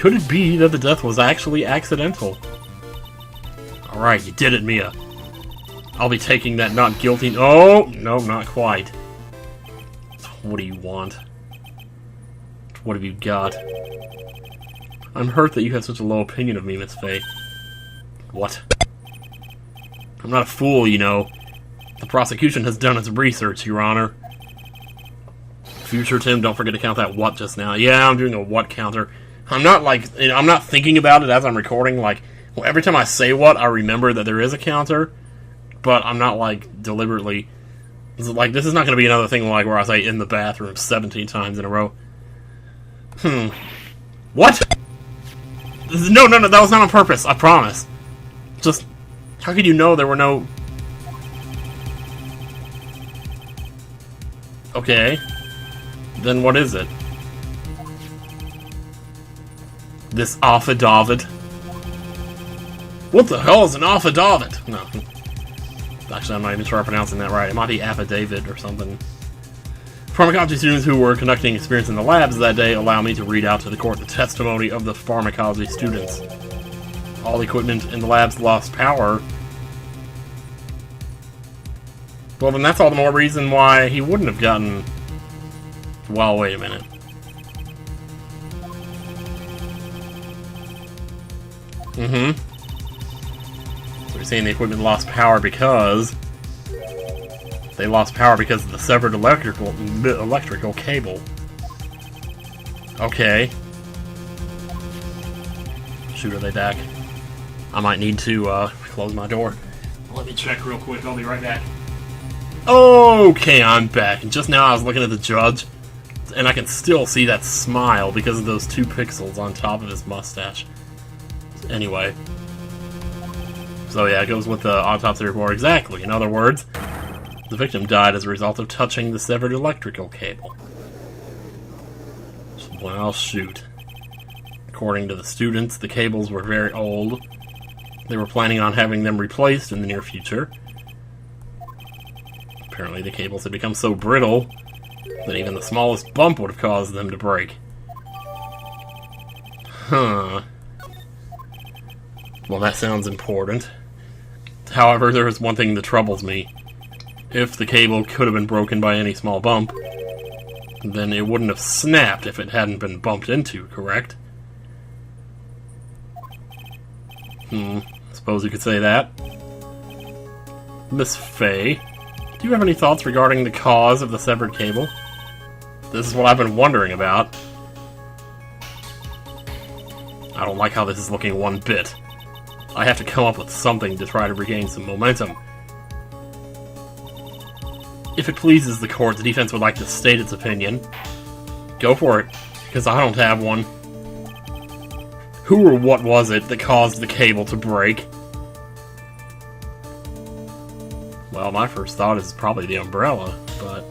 Could it be that the death was actually accidental? Alright, you did it, Mia. I'll be taking that not guilty... Oh! No, not quite. What do you want? What have you got? I'm hurt that you have such a low opinion of me, Miss Faye. What? I'm not a fool, you know. The prosecution has done its research, Your Honor. Future Tim, don't forget to count that what just now. Yeah, I'm doing a what counter. I'm not, like, I'm not thinking about it as I'm recording. Like, well, every time I say what, I remember that there is a counter. But I'm not, like, deliberately... Like, this is not going to be another thing, like, where I say in the bathroom 17 times in a row. What? No, that was not on purpose, I promise. Just, how could you know there were no... Okay. Then what is it? This affidavit? What the hell is an affidavit? No. Actually, I'm not even sure I'm pronouncing that right. It might be affidavit or something. Pharmacology students who were conducting experiments in the labs that day allow me to read out to the court the testimony of the pharmacology students. All equipment in the labs lost power. Well, then that's all the more reason why he wouldn't have gotten... Well, wait a minute. So you're saying the equipment lost power because... They lost power because of the severed electrical cable. Okay. Shoot, are they back? I might need to close my door. Let me check real quick, I'll be right back. Okay, I'm back. And just now I was looking at the judge, and I can still see that smile because of those 2 pixels on top of his mustache. Anyway. So yeah, it goes with the autopsy report exactly. In other words, the victim died as a result of touching the severed electrical cable. Well, shoot. According to the students, the cables were very old. They were planning on having them replaced in the near future. Apparently the cables had become so brittle that even the smallest bump would have caused them to break. Huh. Well, that sounds important. However, there is one thing that troubles me. If the cable could have been broken by any small bump, then it wouldn't have snapped if it hadn't been bumped into, correct? Suppose you could say that. Miss Faye, do you have any thoughts regarding the cause of the severed cable? This is what I've been wondering about. I don't like how this is looking one bit. I have to come up with something to try to regain some momentum. If it pleases the court, the defense would like to state its opinion. Go for it, because I don't have one. Who or what was it that caused the cable to break? Well, my first thought is probably the umbrella, but...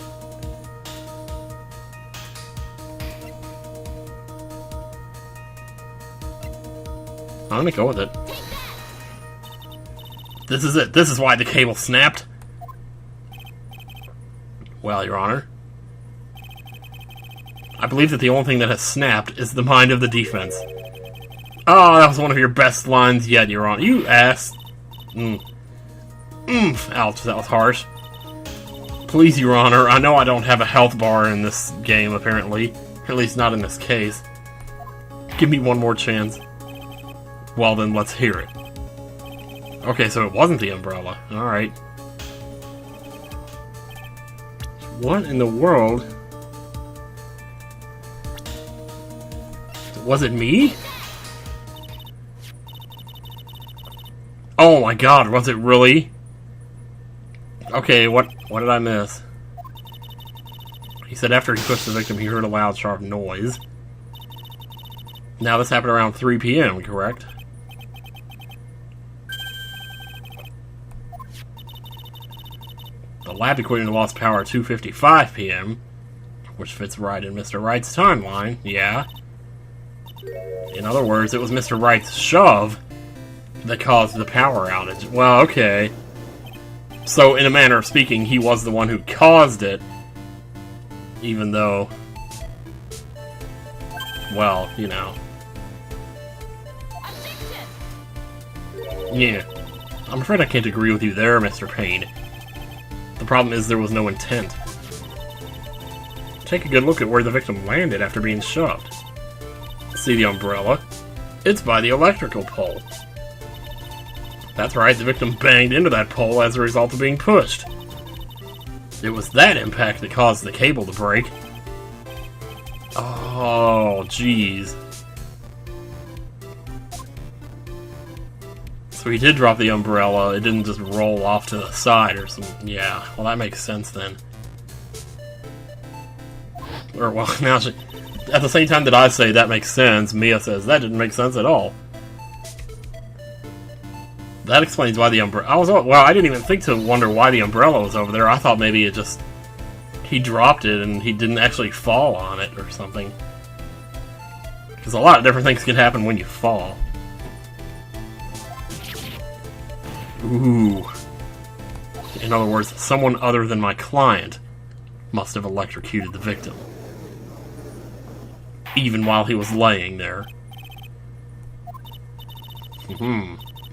I'm gonna go with it. This is it. This is why the cable snapped. Well, Your Honor, I believe that the only thing that has snapped is the mind of the defense. Oh, that was one of your best lines yet, Your Honor. You ass. Ouch, that was harsh. Please, Your Honor, I know I don't have a health bar in this game, apparently. At least not in this case. Give me one more chance. Well, then, let's hear it. Okay, so it wasn't the umbrella. Alright. What in the world? Was it me? Oh my god, was it really? Okay, what did I miss? He said after he pushed the victim, he heard a loud, sharp noise. Now this happened around 3 p.m., correct? The lab equipment lost power at 2:55 p.m., which fits right in Mr. Wright's timeline, yeah. In other words, it was Mr. Wright's shove that caused the power outage. Well, okay. So, in a manner of speaking, he was the one who caused it, even though, well, you know. Yeah. I'm afraid I can't agree with you there, Mr. Payne. The problem is there was no intent. Take a good look at where the victim landed after being shoved. See the umbrella? It's by the electrical pole. That's right, the victim banged into that pole as a result of being pushed. It was that impact that caused the cable to break. Oh, jeez. So he did drop the umbrella, it didn't just roll off to the side or something. Yeah, well that makes sense then. Or, well, now at the same time that I say that makes sense, Mia says that didn't make sense at all. That explains why the umbrella... Well, I didn't even think to wonder why the umbrella was over there. I thought maybe it just... He dropped it and he didn't actually fall on it or something. Because a lot of different things can happen when you fall. Ooh. In other words, someone other than my client must have electrocuted the victim. Even while he was laying there.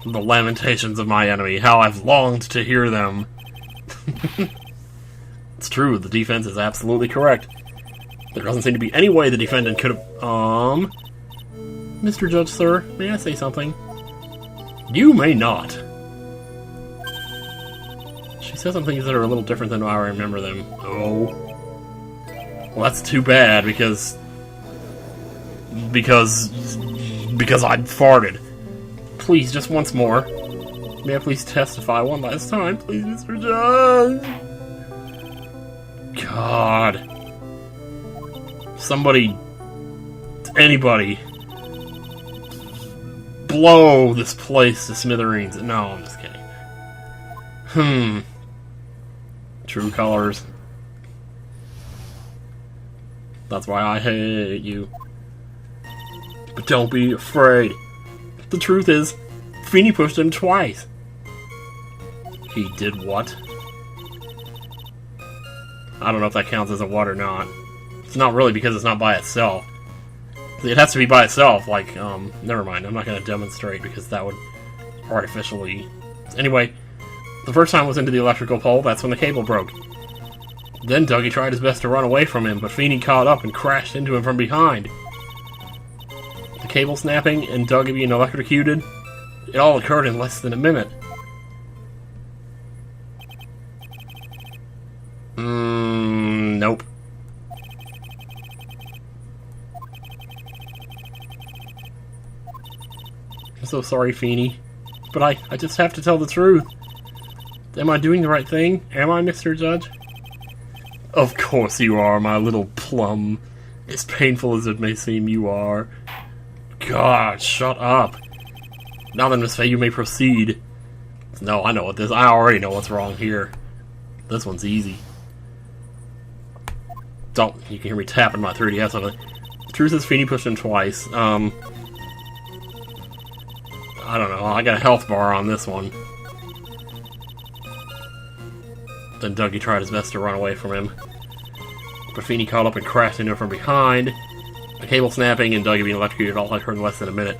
The lamentations of my enemy, how I've longed to hear them. It's true, the defense is absolutely correct. There doesn't seem to be any way the defendant could have... Mr. Judge, sir, may I say something? You may not. She said some things that are a little different than how I remember them. Oh. Well, that's too bad, because I farted. Please, just once more. May I please testify one last time, please, Mr. Judge? God. Somebody... Anybody... blow this place to smithereens. No, I'm just kidding. True colors. That's why I hate you. But don't be afraid. The truth is, Feeney pushed him twice. He did what? I don't know if that counts as a what or not. It's not really because it's not by itself. It has to be by itself, like, never mind, I'm not going to demonstrate because that would artificially... Anyway, the first time was into the electrical pole, that's when the cable broke. Then Dougie tried his best to run away from him, but Feeney caught up and crashed into him from behind. The cable snapping and Dougie being electrocuted, it all occurred in less than a minute. Nope. I'm so sorry, Feeney, but I just have to tell the truth. Am I doing the right thing? Am I, Mr. Judge? Of course you are, my little plum. As painful as it may seem, you are. God, shut up. Now then, Miss Faye, you may proceed. No, I know what this... I already know what's wrong here. This one's easy. Don't... You can hear me tapping my 3DS on it. The truth is, Feeney pushed him twice. I don't know. I got a health bar on this one. Then Dougie tried his best to run away from him. But Feeney caught up and crashed into him from behind. The cable snapping and Dougie being electrocuted all occurred in less than a minute.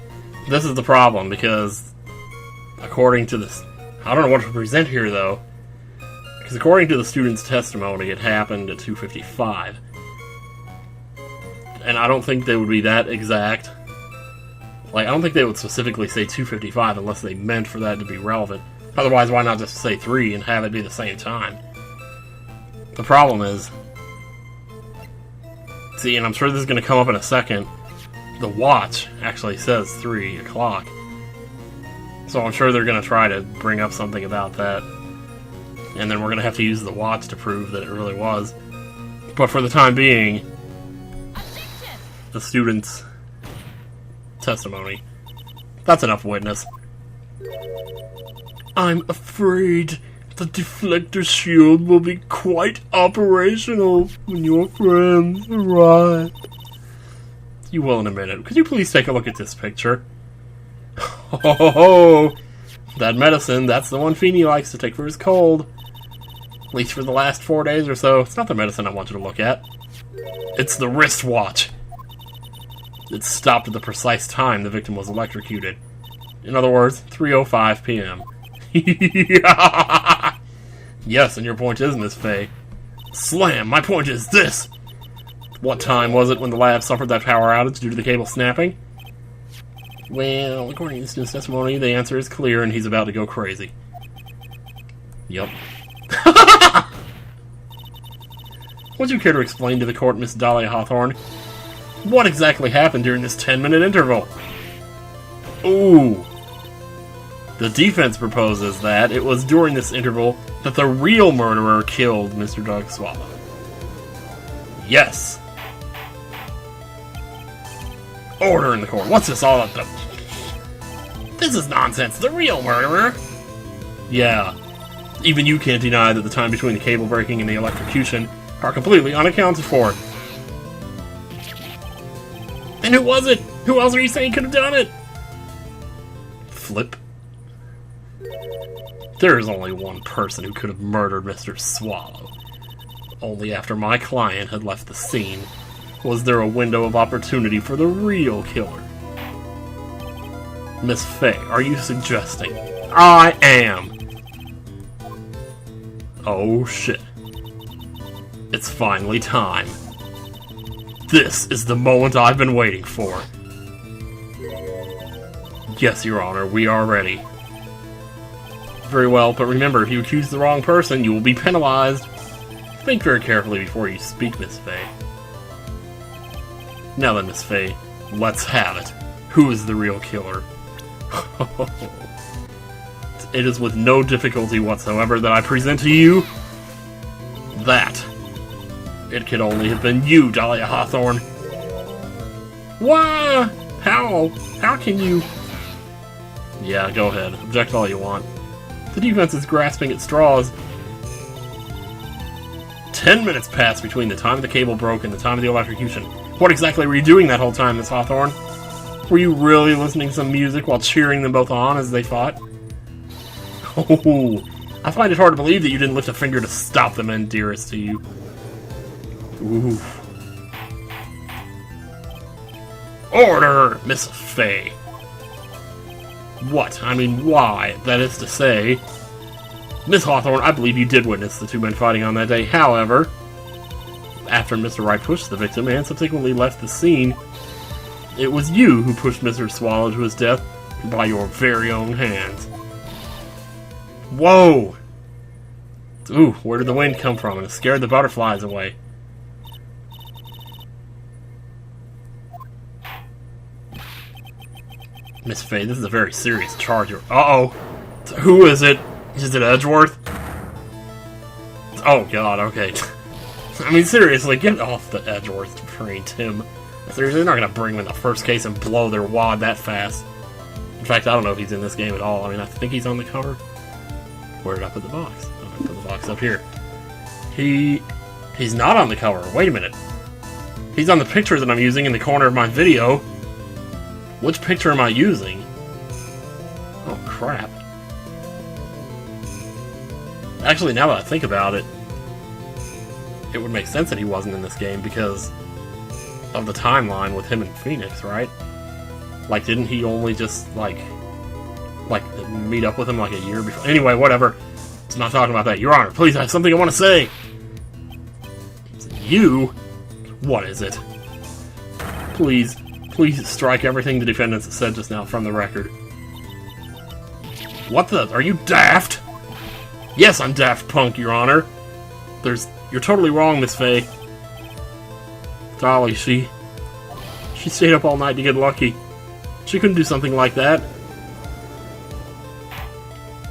This is the problem, because according to this... I don't know what to present here, though. Because according to the student's testimony, it happened at 2:55. And I don't think they would be that exact. Like, I don't think they would specifically say 2:55 unless they meant for that to be relevant. Otherwise, why not just say 3 and have it be the same time? The problem is... See, and I'm sure this is going to come up in a second. The watch actually says 3 o'clock. So I'm sure they're going to try to bring up something about that. And then we're going to have to use the watch to prove that it really was. But for the time being, the student's testimony. That's enough witness. I'm afraid the deflector shield will be quite operational when your friends arrive. You will in a minute. Could you please take a look at this picture? Oh, that medicine, that's the one Feeney likes to take for his cold. At least for the last 4 days or so. It's not the medicine I want you to look at. It's the wristwatch. It stopped at the precise time the victim was electrocuted. In other words, 3:05 p.m. Yes, and your point is, Miss Faye. Slam! My point is this! What time was it when the lab suffered that power outage due to the cable snapping? Well, according to the student's testimony, the answer is clear and he's about to go crazy. Yup. Would you care to explain to the court, Miss Dahlia Hawthorne, what exactly happened during this 10-minute interval? Ooh. The defense proposes that it was during this interval that the real murderer killed Mr. Doug Swallow. Yes. Order in the court. What's this all about? This is nonsense. The real murderer? Yeah. Even you can't deny that the time between the cable breaking and the electrocution are completely unaccounted for. And who was it? Who else are you saying could have done it? Flip. There is only one person who could have murdered Mr. Swallow. Only after my client had left the scene was there a window of opportunity for the real killer. Miss Faye, are you suggesting? I am! Oh shit. It's finally time. This is the moment I've been waiting for. Yes, Your Honor, we are ready. Very well, but remember, if you accuse the wrong person, you will be penalized. Think very carefully before you speak, Miss Faye. Now then, Miss Faye, let's have it. Who is the real killer? It is with no difficulty whatsoever that I present to you that it could only have been you, Dahlia Hawthorne. Why? How? How can you? Yeah, go ahead. Object all you want. The defense is grasping at straws. 10 minutes passed between the time the cable broke and the time of the electrocution. What exactly were you doing that whole time, Miss Hawthorne? Were you really listening to some music while cheering them both on as they fought? Oh, I find it hard to believe that you didn't lift a finger to stop the men dearest to you. Ooh. Order, Miss Faye. What? I mean, why? That is to say, Miss Hawthorne, I believe you did witness the two men fighting on that day. However, after Mr. Wright pushed the victim and subsequently left the scene, it was you who pushed Mr. Swallow to his death by your very own hands. Whoa! Ooh, where did the wind come from? And it scared the butterflies away. Miss Faye, this is a very serious charge. Uh-oh. Who is it? Is it Edgeworth? Oh god, okay. I mean, seriously, get off the Edgeworth train, Tim. Seriously, they're not gonna bring him in the first case and blow their wad that fast. In fact, I don't know if he's in this game at all. I mean, I think he's on the cover. Where did I put the box? Oh, I put the box up here. He's not on the cover. Wait a minute. He's on the picture that I'm using in the corner of my video. Which picture am I using? Oh, crap. Actually, now that I think about it, it would make sense that he wasn't in this game because of the timeline with him and Phoenix, right? Like, didn't he only just, like meet up with him like a year before? Anyway, whatever. Let's not talking about that. Your Honor, please, I have something I want to say. You? What is it? Please strike everything the defendants have said just now from the record. What the? Are you daft? Yes, I'm Daft Punk, Your Honor. You're totally wrong, Miss Faye. Dolly, she stayed up all night to get lucky. She couldn't do something like that.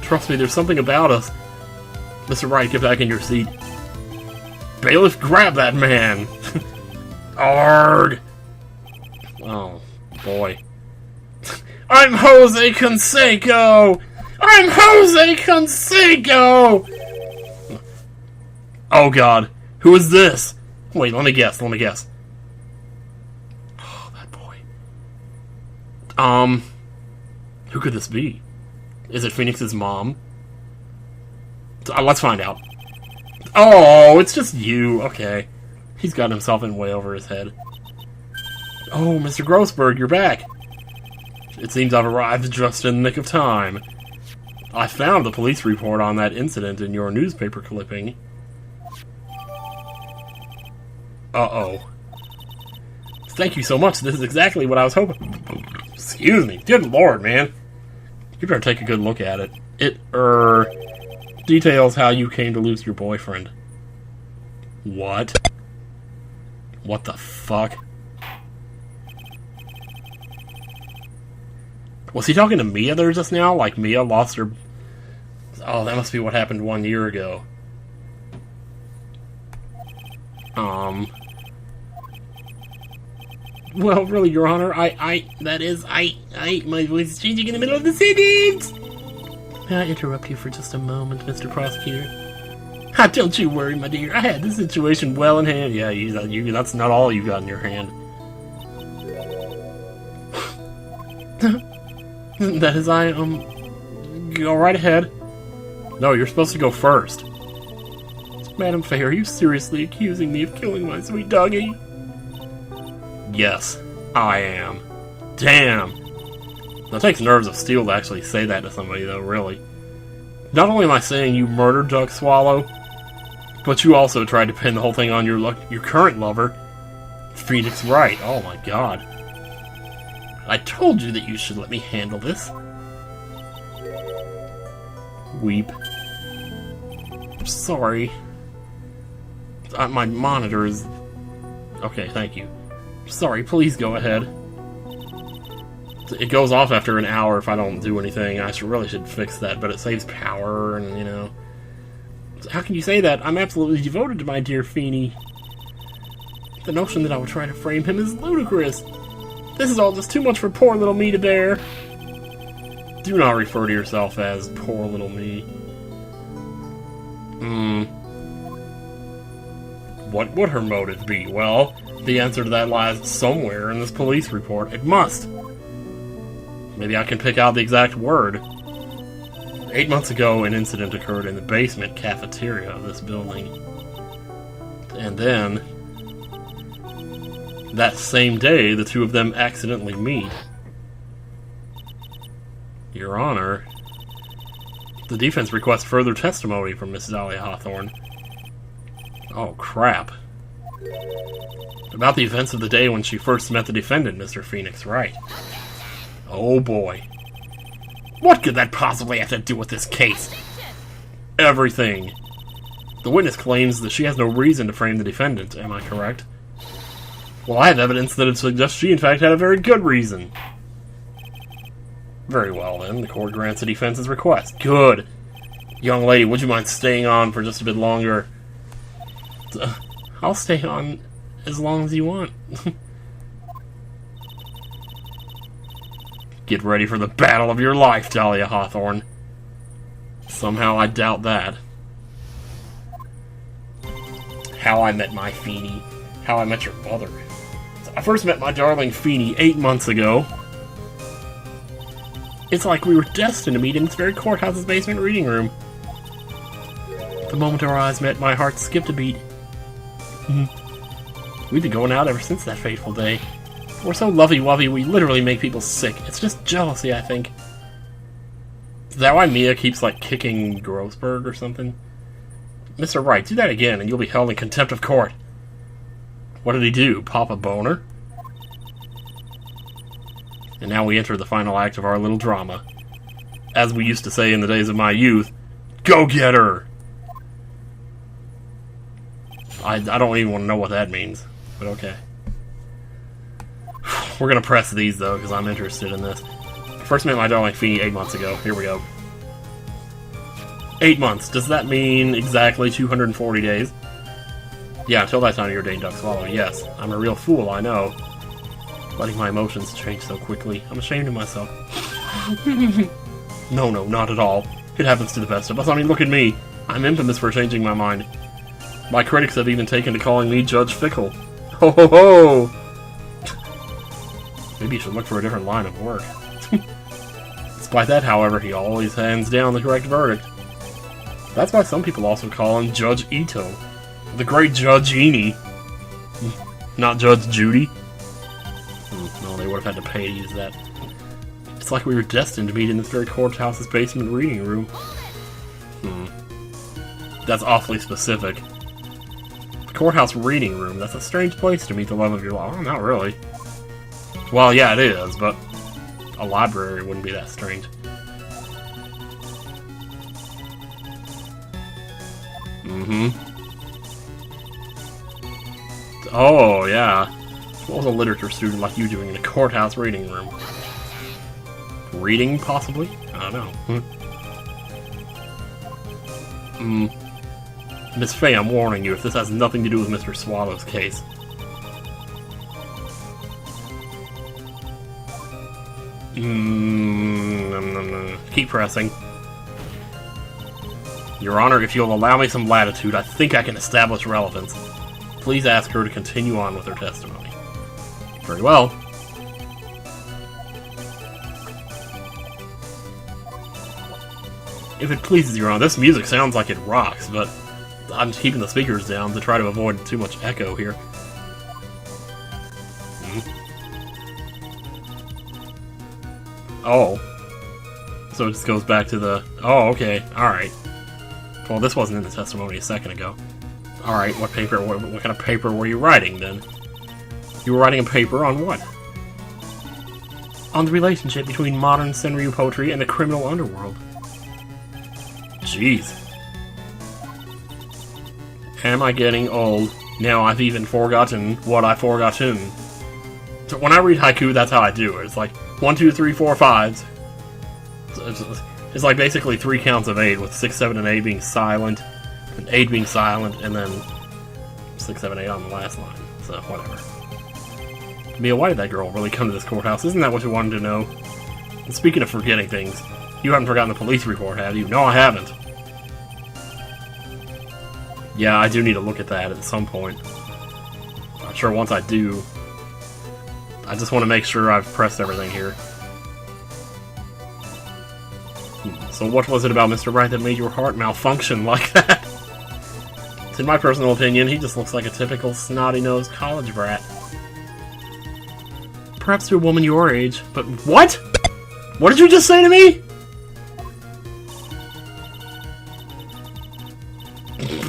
Trust me, there's something about us. Mr. Wright, get back in your seat. Bailiff, grab that man! Arrgh! Oh, boy. I'm Jose Canseco! I'm Jose Canseco! Oh god, who is this? Wait, let me guess. Oh, that boy. Who could this be? Is it Phoenix's mom? Let's find out. Oh, it's just you. Okay. He's got himself in way over his head. Oh, Mr. Grossberg, you're back. It seems I've arrived just in the nick of time. I found the police report on that incident in your newspaper clipping. Uh-oh. Thank you so much. This is exactly what I was hoping. Excuse me. Good lord, man. You better take a good look at it. It, details how you came to lose your boyfriend. What? What the fuck? Was he talking to Mia there just now? Like Mia lost her... Oh, that must be what happened 1 year ago. Well, really, Your Honor, my voice is changing in the middle of the sentence! May I interrupt you for just a moment, Mr. Prosecutor? Don't you worry, my dear. I had this situation well in hand. Yeah, that's not all you got in your hand. That is, go right ahead. No, you're supposed to go first. Madam Faye, are you seriously accusing me of killing my sweet doggy? Yes, I am. Damn. That takes nerves of steel to actually say that to somebody, though, really. Not only am I saying you murdered Duck Swallow, but you also tried to pin the whole thing on your current lover, Phoenix Wright. Oh my god. I told you that you should let me handle this. Weep. I'm sorry. My monitor is... Okay, thank you. Sorry, please go ahead. It goes off after an hour if I don't do anything. I really should fix that, but it saves power and, you know... How can you say that? I'm absolutely devoted to my dear Feeny. The notion that I would try to frame him is ludicrous. This is all just too much for poor little me to bear. Do not refer to yourself as poor little me. What would her motive be? Well, the answer to that lies somewhere in this police report. It must. Maybe I can pick out the exact word. 8 months ago, an incident occurred in the basement cafeteria of this building. And then, that same day, the two of them accidentally meet. Your Honor, the defense requests further testimony from Miss Dahlia Hawthorne. Oh, crap. About the events of the day when she first met the defendant, Mr. Phoenix Wright. Oh, boy. What could that possibly have to do with this case? Everything. The witness claims that she has no reason to frame the defendant, am I correct? Well, I have evidence that it suggests she in fact had a very good reason. Very well then, the court grants the defense's request. Good. Young lady, would you mind staying on for just a bit longer? I'll stay on as long as you want. Get ready for the battle of your life, Dahlia Hawthorne. Somehow I doubt that. How I met my Feeny. How I met your mother. I first met my darling Feeny 8 months ago. It's like we were destined to meet in this very courthouse's basement reading room. The moment our eyes met, my heart skipped a beat. We've been going out ever since that fateful day. We're so lovey-wovey, we literally make people sick. It's just jealousy, I think. Is that why Mia keeps, like, kicking Grossberg or something? Mr. Wright, do that again, and you'll be held in contempt of court. What did he do? Pop a boner? And now we enter the final act of our little drama. As we used to say in the days of my youth, go get her! I don't even want to know what that means, but okay. We're gonna press these, though, because I'm interested in this. First met my darling Feeny 8 months ago. Here we go. 8 months. Does that mean exactly 240 days? Yeah, until that time you're ordained Duck Swallow. Yes, I'm a real fool, I know. Letting my emotions change so quickly. I'm ashamed of myself. No, not at all. It happens to the best of us. I mean, look at me. I'm infamous for changing my mind. My critics have even taken to calling me Judge Fickle. Ho ho ho! Maybe you should look for a different line of work. Despite that, however, he always hands down the correct verdict. That's why some people also call him Judge Ito. The great Judge Eenie. Not Judge Judy. No, they would have had to pay to use that. It's like we were destined to meet in this very courthouse's basement reading room. That's awfully specific. The courthouse reading room, that's a strange place to meet the love of your life. Oh, not really. Well, yeah, it is, but a library wouldn't be that strange. Oh, yeah. What was a literature student like you doing in a courthouse reading room? Reading, possibly? I don't know. Miss Faye, I'm warning you, if this has nothing to do with Mr. Swallow's case. Keep pressing. Your Honor, if you'll allow me some latitude, I think I can establish relevance. Please ask her to continue on with her testimony. Very well. If it pleases Your Honor, this music sounds like it rocks, but I'm keeping the speakers down to try to avoid too much echo here. Oh. So it just goes back to the... Oh, okay. Alright. Well, this wasn't in the testimony a second ago. Alright, what paper... What kind of paper were you writing, then? You were writing a paper on what? On the relationship between modern Senryu poetry and the criminal underworld. Jeez. Am I getting old? Now I've even forgotten what I've forgotten. So when I read haiku, that's how I do it. It's like 1, 2, 3, 4, 5. It's like basically 3 counts of 8, with 6, 7, and 8 being silent, and 8 being silent, and then 6, 7, 8 on the last line. So, whatever. Mia, why did that girl really come to this courthouse? Isn't that what you wanted to know? And speaking of forgetting things, you haven't forgotten the police report, have you? No, I haven't. Yeah, I do need to look at that at some point. I'm sure once I do. I just want to make sure I've pressed everything here. So what was it about Mr. Wright that made your heart malfunction like that? In my personal opinion, he just looks like a typical snotty-nosed college brat. Perhaps to a woman your age, but what? What did you just say to me?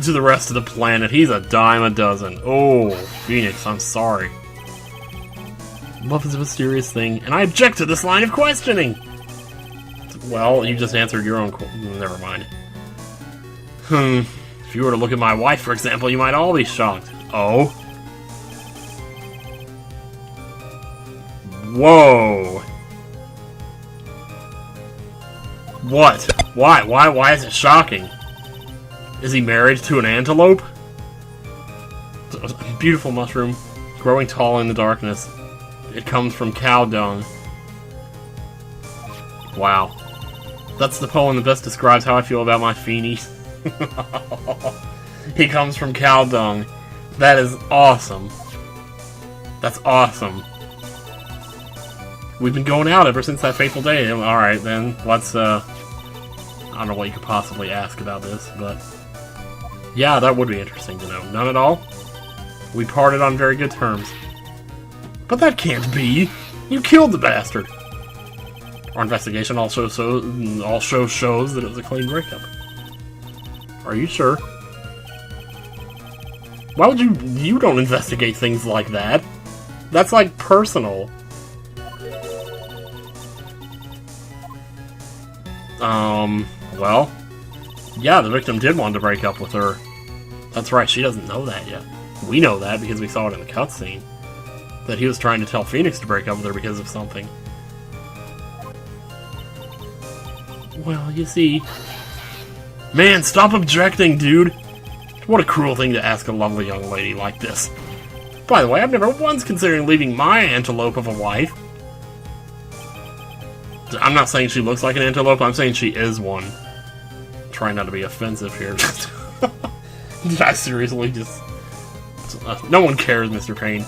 To the rest of the planet, he's a dime a dozen. Oh, Phoenix, I'm sorry. Love is a mysterious thing, and I object to this line of questioning! Well, you just answered your own never mind. If you were to look at my wife, for example, you might all be shocked. Oh? Whoa! What? Why? Why is it shocking? Is he married to an antelope? A beautiful mushroom, growing tall in the darkness. It comes from cow dung. Wow. That's the poem that best describes how I feel about my Feeny. He comes from cow dung. That is awesome. That's awesome. We've been going out ever since that fateful day. Alright then, let's I don't know what you could possibly ask about this, but yeah, that would be interesting to know. None at all? We parted on very good terms. But that can't be! You killed the bastard! Our investigation also shows that it was a clean breakup. Are you sure? Why would you... You don't investigate things like that. That's like personal. Well... Yeah, the victim did want to break up with her. That's right, she doesn't know that yet. We know that because we saw it in the cutscene. That he was trying to tell Phoenix to break up with her because of something. Well, you see... Man, stop objecting, dude! What a cruel thing to ask a lovely young lady like this. By the way, I've never once considered leaving my antelope of a wife. I'm not saying she looks like an antelope, I'm saying she is one. Trying not to be offensive here. Did I seriously just... no one cares, Mr. Payne.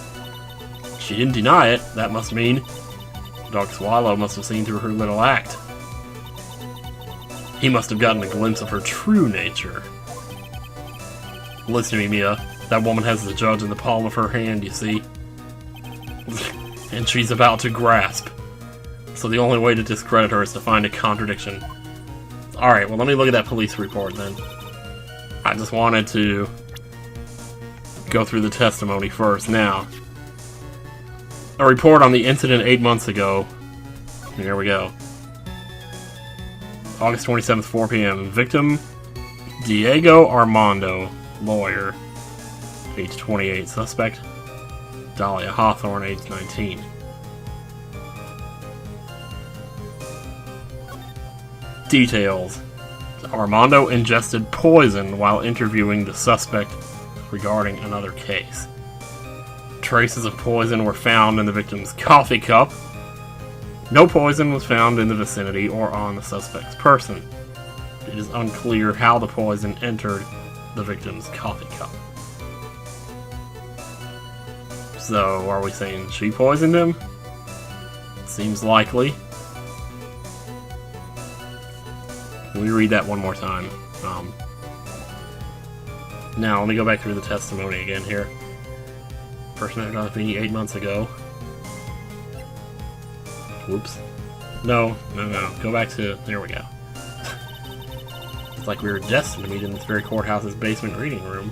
She didn't deny it, that must mean. Dog Swallow must have seen through her little act. He must have gotten a glimpse of her true nature. Listen to me, Mia. That woman has the judge in the palm of her hand, you see. And she's about to grasp. So the only way to discredit her is to find a contradiction. Alright, well let me look at that police report then. I just wanted to go through the testimony first. Now, a report on the incident 8 months ago. Here we go. August 27th, 4 p.m. Victim, Diego Armando, lawyer, age 28. Suspect, Dahlia Hawthorne, age 19. Details. Armando ingested poison while interviewing the suspect regarding another case. Traces of poison were found in the victim's coffee cup. No poison was found in the vicinity or on the suspect's person. It is unclear how the poison entered the victim's coffee cup. So, are we saying she poisoned him? Seems likely. Let me read that one more time. Now, let me go back through the testimony again here. Person entered on me 8 months ago. Whoops. No. Go back to... There we go. It's like we were destined to meet in this very courthouse's basement reading room.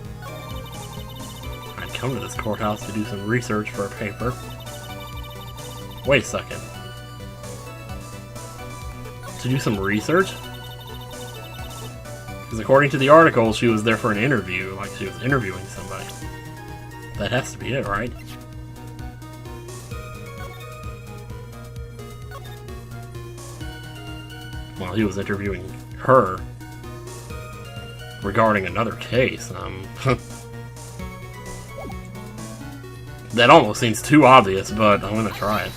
I'd come to this courthouse to do some research for a paper. Wait a second. To do some research? Because according to the article, she was there for an interview, like she was interviewing somebody. That has to be it, right? Well, he was interviewing her regarding another case. That almost seems too obvious, but I'm gonna try it.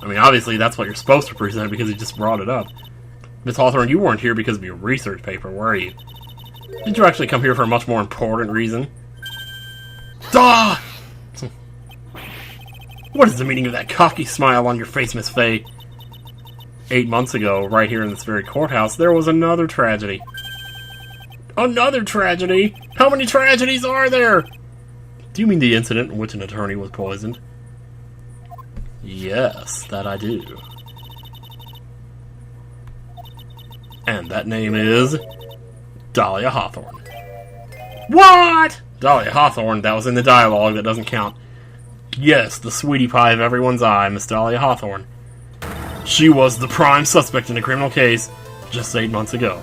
I mean, obviously that's what you're supposed to present because you just brought it up. Miss Hawthorne, you weren't here because of your research paper, were you? Did you actually come here for a much more important reason? Duh! What is the meaning of that cocky smile on your face, Miss Faye? 8 months ago, right here in this very courthouse, there was another tragedy. Another tragedy? How many tragedies are there? Do you mean the incident in which an attorney was poisoned? Yes, that I do. And that name is... Dahlia Hawthorne. What? Dahlia Hawthorne, that was in the dialogue, that doesn't count. Yes, the sweetie pie of everyone's eye, Miss Dahlia Hawthorne. She was the prime suspect in a criminal case just 8 months ago.